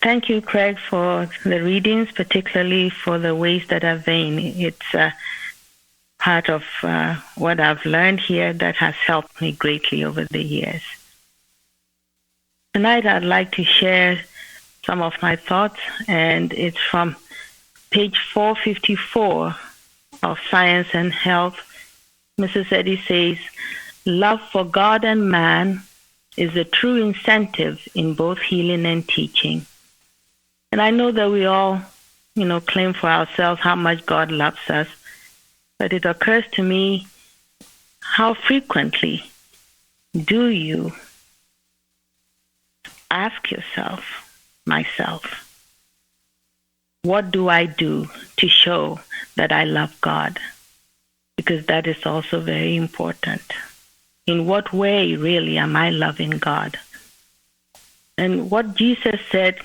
Thank you, Craig, for the readings, particularly for the ways that are vain. It's part of what I've learned here that has helped me greatly over the years. Tonight, I'd like to share some of my thoughts, and it's from page 454 of Science and Health. Mrs. Eddy says, "Love for God and man is a true incentive in both healing and teaching." And I know that we all, claim for ourselves how much God loves us, but it occurs to me, how frequently do you ask yourself, myself, what do I do to show that I love God? Because that is also very important. In what way, really, am I loving God? And what Jesus said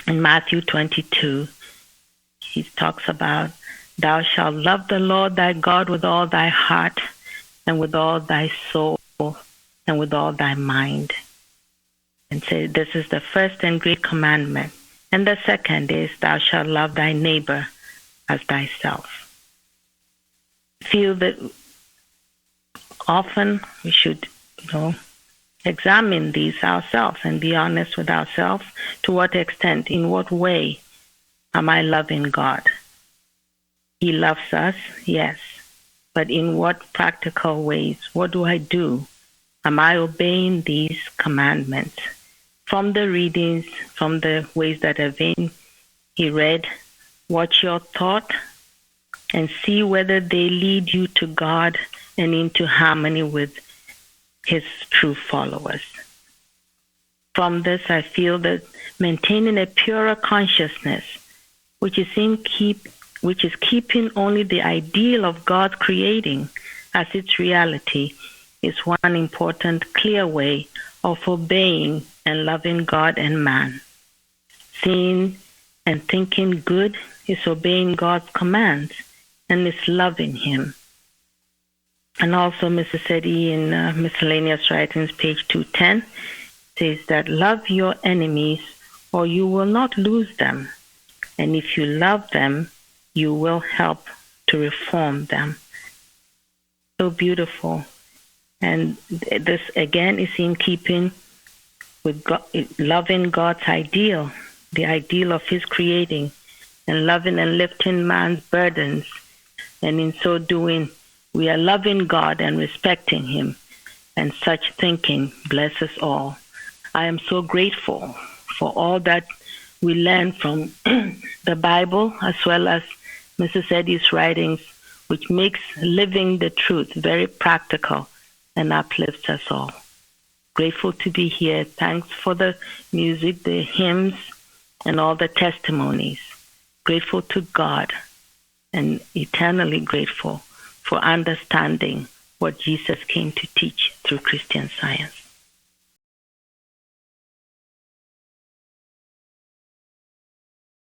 in Matthew 22, he talks about, "Thou shalt love the Lord thy God with all thy heart and with all thy soul and with all thy mind." And say, this is the first and great commandment. And the second is, "Thou shalt love thy neighbor as thyself." Feel that often we should, examine these ourselves and be honest with ourselves. To what extent, in what way am I loving God? He loves us, yes. But in what practical ways? What do I do? Am I obeying these commandments? From the readings, from the ways that are vain, he read, "Watch your thought and see whether they lead you to God and into harmony with his true followers." From this, I feel that maintaining a purer consciousness, which is keeping only the ideal of God creating as its reality, is one important, clear way of obeying and loving God and man. Seeing and thinking good is obeying God's commands and is loving him. And also Mrs. Eddy in Miscellaneous Writings, page 210, says that love your enemies or you will not lose them. And if you love them, you will help to reform them. So beautiful. And this, again, is in keeping with God, loving God's ideal, the ideal of his creating, and loving and lifting man's burdens. And in so doing, we are loving God and respecting him. And such thinking blesses all. I am so grateful for all that we learn from the Bible, as well as Mrs. Eddy's writings, which makes living the truth very practical and uplifts us all. Grateful to be here. Thanks for the music, the hymns, and all the testimonies. Grateful to God and eternally grateful for understanding what Jesus came to teach through Christian Science.